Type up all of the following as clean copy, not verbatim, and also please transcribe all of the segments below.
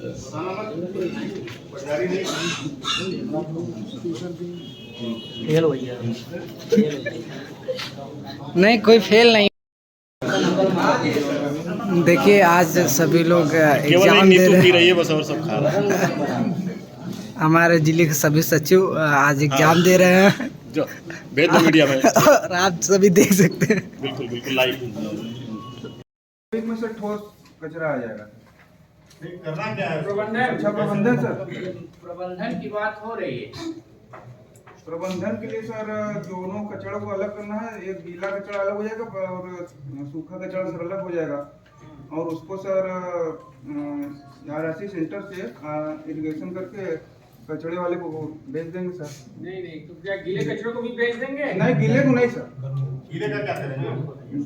Fail भैया नहीं, कोई फेल नहीं। देखिए आज सभी लोग एग्जाम दे रहे हैं, बस और सब खा रहा है। हमारे जिले के सभी सचिव आज एग्जाम दे रहे हैं जो भेज दो मीडिया में और आप सभी देख सकते हैं। बिल्कुल बिल्कुल लाइव में से ठोस कचरा आ जाएगा। करना क्या है? प्रबंधन। अच्छा प्रबंधन सर, प्रबंधन की बात हो रही है। प्रबंधन के लिए सर दोनों कचड़ों को अलग करना है। एक गीला कचरा अलग हो जाएगा और सूखा कचरा सर अलग हो जाएगा। और उसको सर RSC सेंटर से इरिगेशन करके कचड़े वाले को भेज देंगे सर। नहीं तो क्या गीले कचड़ों को भी भेज देंगे? नहीं गीले को नहीं सर। गीले का क्या करेंगे?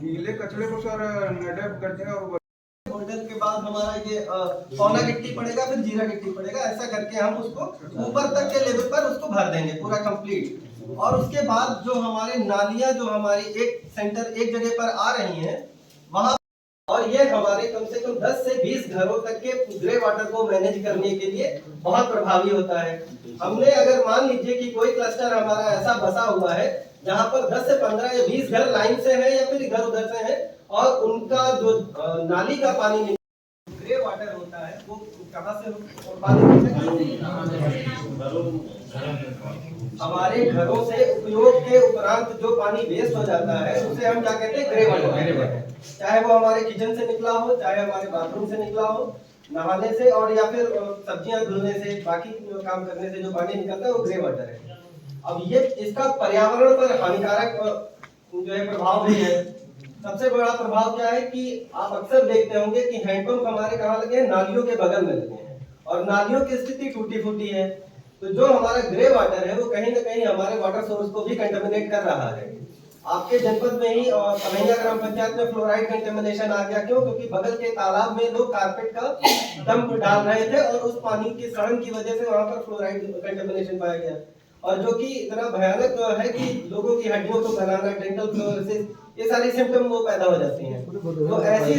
गीले कचड़े को सर नेडेप कर देगा और होल्डर के बाद हमारा ये पौना गिट्टी पड़ेगा, फिर जीरा गिट्टी पड़ेगा। ऐसा करके हम उसको ऊपर तक के लेवल पर उसको भर देंगे पूरा कंप्लीट। और उसके बाद जो हमारे नालियां जो हमारी एक सेंटर एक जगह पर आ रही हैं वहां, और ये हमारे कम से कम 10 से 20 घरों तक के ग्रे वाटर को मैनेज करने के लिए बहुत प्रभावी होता है। हमने अगर मान लीजिए कि कोई क्लस्टर हमारा ऐसा बसा हुआ है जहाँ पर 10 से 15 या 20 घर लाइन से है या फिर इधर उधर से है, और उनका जो नाली का पानी ग्रे वाटर होता है वो कहाँ से पानी हमारे घरों से उपयोग के उपरांत जो पानी वेस्ट हो जाता है उसे हम क्या कहते हैं? ग्रे वाटर कहते हैं। चाहे वो हमारे किचन से निकला हो, चाहे हमारे बाथरूम से निकला हो, नहाने से और या फिर सब्जियां धुलने से, बाकी काम करने से जो पानी निकलता है वो ग्रे वाटर है। अब ये इसका पर्यावरण पर हानिकारक जो है प्रभाव भी है। सबसे बड़ा प्रभाव क्या है कि आप अक्सर देखते होंगे कि हैंडपंप हमारे कहाँ लगे हैं? नालियों के बगल में लगे हैं, और नालियों की स्थिति टूटी फूटी है। तो जो हमारा ग्रे वाटर है वो कहीं ना कहीं हमारे वाटर सोर्स को भी कंटेमिनेट कर रहा है। आपके जनपद में ही कन्हैया ग्राम पंचायत में फ्लोराइड कंटेमिनेशन आ गया। क्यों? क्योंकि बगल के तालाब में लोग कारपेट का डंप डाल रहे थे और उस पानी की सड़न की वजह से वहां पर फ्लोराइड कंटेमिनेशन पाया गया, और जो कि इतना भयानक है कि लोगों की हड्डियों को गलाना, डेंटल फ्लोरोसिस, ये सारी सिम्टम वो पैदा हो जाती हैं। तो ऐसी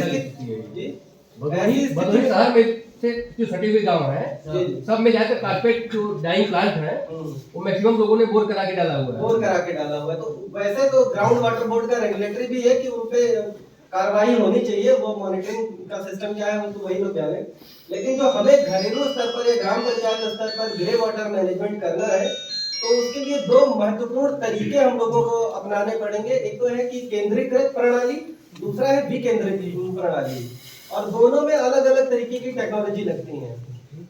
जो सटे हुए गाँव है सब में जाकर कारपेट जो डाइंग प्लांट है वो मैक्सिमम लोगों ने बोर करा के डाला हुआ है। बोर करा के डाला हुआ है। तो वैसे तो ग्राउंड वाटर बोर्ड का रेगुलेटरी भी है कि उन पे कार्रवाई होनी चाहिए। वो मॉनिटरिंग का सिस्टम क्या है वो तो वही लोग जाने। लेकिन जो हमें घरेलू स्तर पर या ग्राम पंचायत स्तर पर ग्रे वाटर मैनेजमेंट करना है तो उसके लिए दो महत्वपूर्ण तरीके हम लोगों को अपनाने पड़ेंगे। एक तो है कि केंद्रीकृत प्रणाली, दूसरा है विकेंद्रीकृत प्रणाली, और दोनों में अलग अलग तरीके की टेक्नोलॉजी लगती है।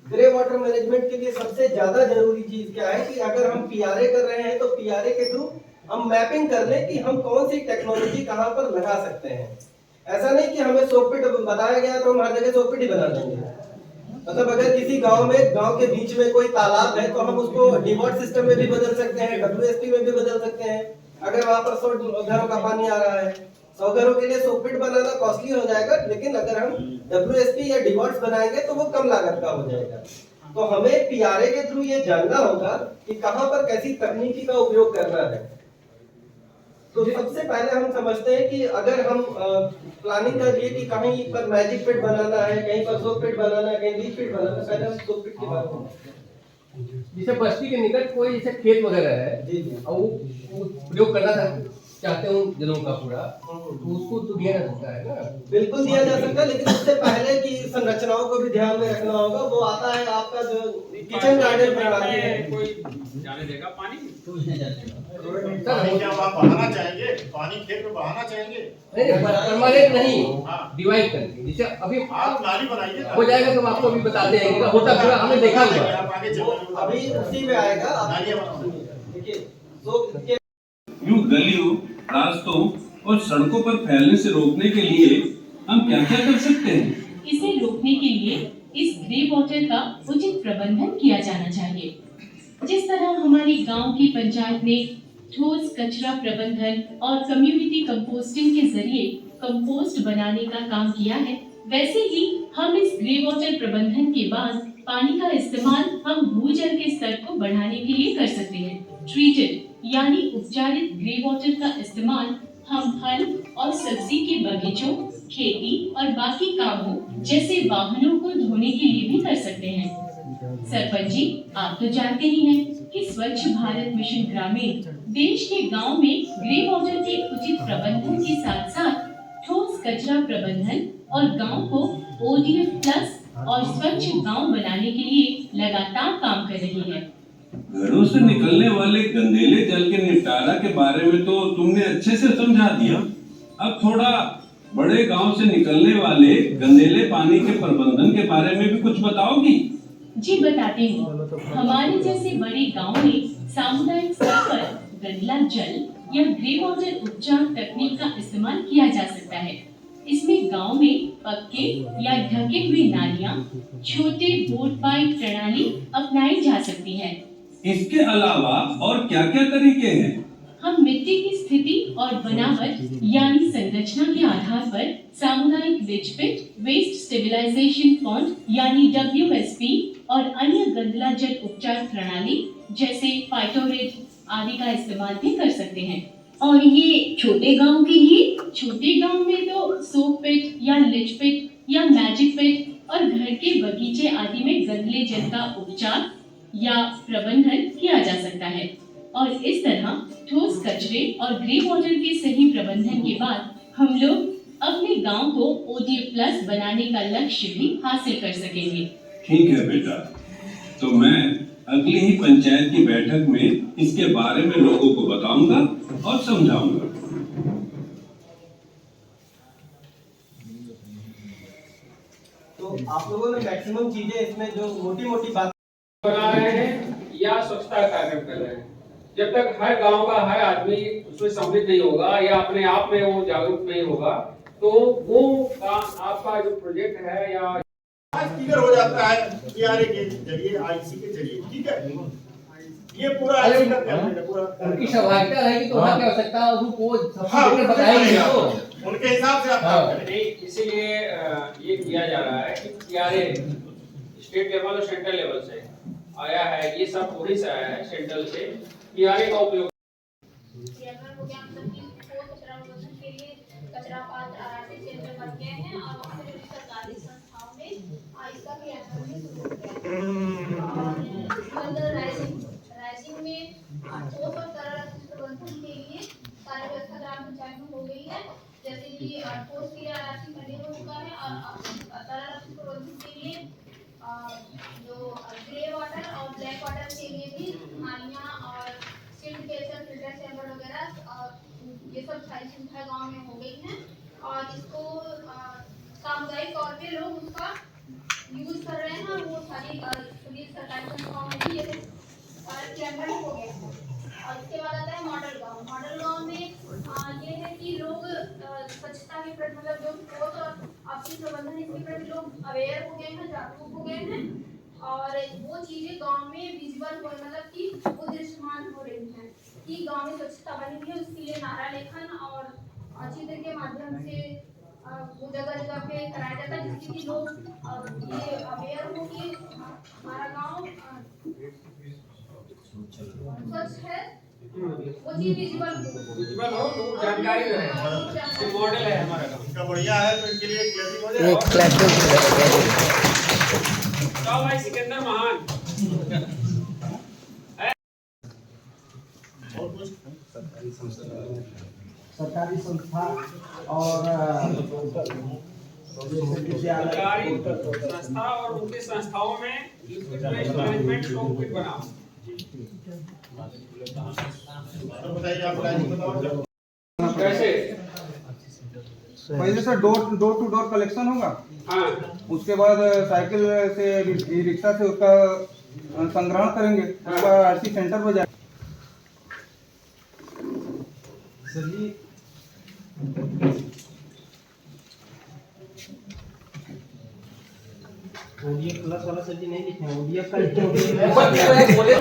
ग्रे वाटर मैनेजमेंट के लिए सबसे ज्यादा जरूरी चीज क्या है कि अगर हम PRA कर रहे हैं तो PRA के थ्रू हम मैपिंग कर लें कि हम कौन सी टेक्नोलॉजी कहां पर लगा सकते हैं। ऐसा नहीं कि हमें सोकपिट बताया गया तो हम हर जगह सोकपिट ही बना देंगे। मतलब अगर किसी गांव के बीच में कोई तालाब है तो हम उसको डिवॉट सिस्टम में भी बदल सकते हैं, WSP में भी बदल सकते हैं। अगर वहां पर 100 घरों का पानी आ रहा है, 100 घरों के लिए सोकपिट बनाना कॉस्टली हो जाएगा, लेकिन अगर हम WSP या डिवॉट्स बनाएंगे तो वो कम लागत का हो जाएगा। तो हमें PRA के थ्रू ये जानना होगा कि कहां पर कैसी तकनीकी का उपयोग करना है। तो सबसे पहले हम समझते हैं कि अगर हम प्लानिंग कर लिए कि कहीं पर मैजिक पिट बनाना है, कहीं पर सोक पिट बनाना है, कहीं लीच पिट बनाना है, पहले हम सोक पिट की बात करें। जैसे बस्ती के निकट कोई जैसे खेत वगैरह है और वो प्रयोग करना चाहते हो जलों का पूरा, तो उसको तो दिया जा सकता है ना? बिल्कुल दिया जा सकता है, लेकिन उससे पहले की संरचनाओं को भी ध्यान में रखना होगा। वो आता है आपका जो किचन गार्डन प्रणाली है, कोई जाने देगा पानी? पानी क्या आप बहाना चाहेंगे? पानी खेत में बहाना चाहेंगे? परमानेंट नहीं, डिवाइड करके। जैसे अभी आप नाली बनाइए, हो जाएगा तो आपको अभी बताते हैं कि होता पूरा हमने देखा हुआ। आप आगे चलो, अभी उसी में आएगा। नालियां बनाओ। देखिए यूं गलियों, रास्तों और सड़कों पर फैलने से रोकने के लिए हम क्या क्या कर सकते हैं? इसे रोकने के लिए इस ग्रे वाटर का उचित प्रबंधन किया जाना चाहिए। जिस तरह हमारी गांव की पंचायत ने ठोस कचरा प्रबंधन और कम्युनिटी कंपोस्टिंग के जरिए कंपोस्ट बनाने का काम किया है, वैसे ही हम इस ग्रे वाटर प्रबंधन के बाद पानी का इस्तेमाल हम भूजल के स्तर को बढ़ाने के लिए कर सकते हैं। ट्रीटेड यानी उपचारित ग्रे वाटर का इस्तेमाल हम फल और सब्जी के बगीचों, खेती और बाकी कामों जैसे वाहनों को धोने धोने के लिए भी कर सकते हैं। सरपंच जी, आप तो जानते ही हैं कि स्वच्छ भारत मिशन ग्रामीण देश के गांव में ग्रे वाटर के उचित प्रबंधन के साथ साथ ठोस कचरा प्रबंधन और गांव को ODF प्लस और स्वच्छ गांव बनाने के लिए लगातार काम कर रही है। घरों से निकलने वाले गंदेले जल के निपटारा के बारे में तो तुमने अच्छे से समझा दिया। अब थोड़ा बड़े गांव से निकलने वाले गंदेले पानी के प्रबंधन के बारे में भी कुछ बताओगी? जी बताती हूँ। हमारे जैसे बड़े गांव में सामुदायिक स्तर पर गंदला जल या ग्रे वाटर उपचार तकनीक का इस्तेमाल किया जा सकता है। इसमें गांव में पक्के या ढके हुए नालियां, छोटे बोर पाइप प्रणाली अपनाई जा सकती है। इसके अलावा और क्या-क्या तरीके हैं? हम मिट्टी की स्थिति और बनावट यानी संरचना के आधार पर सामुदायिक रिच पिट, वेस्ट स्टेबलाइजेशन पॉन्ड यानी WSP और अन्य गंदला जल उपचार प्रणाली जैसे फाइटोरेट आदि का इस्तेमाल भी कर सकते हैं। और ये छोटे गांव के लिए? छोटे गांव में तो सोप पिट या लिच पिट या मैजिक पिट और घर के बगीचे आदि में गंदले जल का उपचार या प्रबंधन किया जा सकता है। और इस तरह ठोस कचरे और ग्रे वाटर के सही प्रबंधन के बाद हम लोग अपने गांव को ODF प्लस बनाने का लक्ष्य भी हासिल कर सकेंगे। ठीक है बेटा, तो मैं अगली ही पंचायत की बैठक में इसके बारे में लोगों को बताऊंगा और समझाऊंगा। तो आप लोगों ने मैक्सिमम चीजें इसमें जो मोटी बात बना रहे हैं या स्वच्छता कार्यक्रम कर रहे हैं, जब तक हर गांव का हर आदमी उसमें सम्मिलित नहीं होगा या अपने आप में वो जागरूक नहीं होगा, तो वो आपका जो प्रोजेक्ट है या क्लियर हो जाता है PRA के जरिए, IC के जरिए। ठीक है, ये पूरा IC का काम है पूरा। उनकी सहभागिता रहेगी तो वहाँ क्या हो सकता है, उनको हाँ, सबसे बताएंगे तो उनके हिसाब से आप काम करें। इसीलिए ये किया जा रहा है कि PRA स्टेट लेवल और सेंट्रल लेवल से आया है, ये सब पूरी से आया है सेंट्रल से। PRA का उपयोग कचरा पात्र RRT सेंटर बन गए हैं और फिर सरकारी संस्थाओं में इसका क्रियान्वयन भी शुरू हो गया है। राइजिंग में ठोस और तरल प्रबंधन के लिए कार्य व्यवस्था ग्राम पंचायत में हो गई है। जैसे कि ठोस के लिए RRT खड़े हो चुका है और तरल प्रबंधन के लिए जो ग्रे वाटर और ब्लैक वाटर के लिए भी नालियां और फिल्टर चैम्बर वगैरह ये सब सारी सुविधा गांव में हो गई है। और इसको सामुदायिक तौर पे लोग उसका यूज कर रहे हैं और वो सारी सरकारी संस्थाओं में भी ये चैम्बर हो गया है। और इसके बाद आता है मॉडल गांव। मॉडल गांव में ये है कि लोग स्वच्छता के प्रति मतलब जो ठोस और आपसी प्रबंधन इसके प्रति लोग अवेयर हो गए हैं, जागरूक हो गए हैं और वो चीजें गांव में विजिबल हो मतलब कि वो दृश्यमान हो रही हैं कि गांव में स्वच्छता बनी हुई है। उसके लिए नारा लेखन और चित्र के माध्यम से वो जगह पे कराया जाता है जिससे कि लोग ये अवेयर हो कि हमारा गांव स्वच्छ है, वो चीज विजिबल हो तो जानकारी रहे। ये मॉडल है हमारा गांव। इनका बढ़िया है तो इनके लिए क्लैपिंग हो जाए। एक क्लैपिंग तो भाई सिकंदर महान सरकारी संस्था और सरकारी संस्था और उनकी संस्थाओं में मैनेजमेंट लोग फिट बनाओ। तो बताइए आप राइजिंग बताओ कैसे? पहले से डोर टू डोर कलेक्शन होगा। हाँ, उसके बाद साइकिल से ई रिक्शा से उसका संग्रहण करेंगे, उसका RC सेंटर पर जाएगा। ODF प्लस वाला सर जी नहीं लिखे हैं, ODF का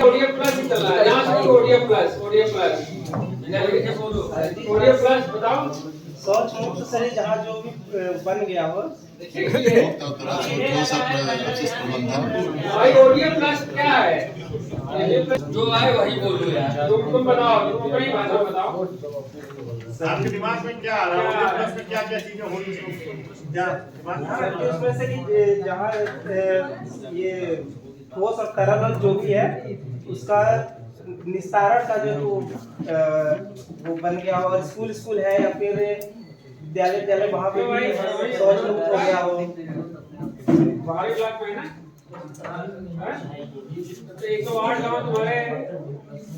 ODF प्लस ही चल रहा है। यहाँ से ODF प्लस ODF प्लस बताओ। शौच मुक्त सही जहाँ जो भी बन गया हो भाई ODF प्लस क्या है? जो आए वही बोलो यार। तुम बताओ, तुम अपनी भाषा बताओ। आपके दिमाग में क्या आ रहा है OJ प्लस में क्या क्या चीजें होनी चाहिए क्या दिमाग में आ रहा है? उसमें से कि जहाँ ये ठोस और तरल जो भी है उसका निस्तारण का जो वो बन गया और स्कूल है या फिर विद्यालय वहाँ पे भी शौच मुक्त हो गया हो। बाहरी इलाके में है ना? तो 108 गाँव तुम्हारे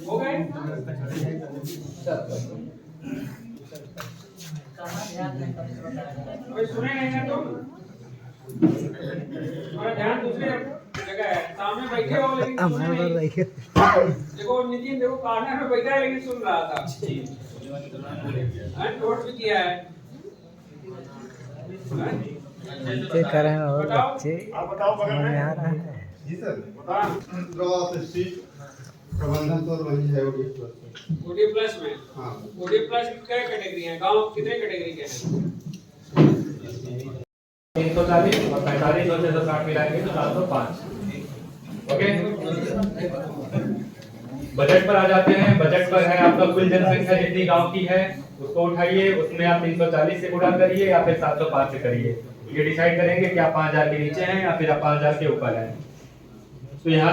हो गए? अभी सुने नहीं ना तुम? तुम्हारा ध्यान दूसरी जगह है, सामने बैठे हो लेकिन सुने नहीं। देखो नितिन देखो कॉर्नर में बैठा है लेकिन सुन रहा था। नोट भी किया है। बच्चे कर रहे हैं और बच्चे आप बताओ बगल में आ रहा है। जी सर हाँ ड्रॉप स्ट्रीट प्रबंधन तो वही है OD प्लस। OD प्लस में हाँ OD प्लस की क्या कैटेगरी है? गांव कितने कैटेगरी के हैं? 340 और 45 और 660 मिला के तो 705। ओके, बजट पर आ जाते हैं। बजट पर है आपका कुल जनसंख्या जितनी गांव की है उसको उठाइए, उसमें आप 340 से गुणा करिए या फिर 705 से करिए। ये डिसाइड करेंगे कि आप 5000 के नीचे हैं या फिर आप 5000 के ऊपर हैं। तो यहाँ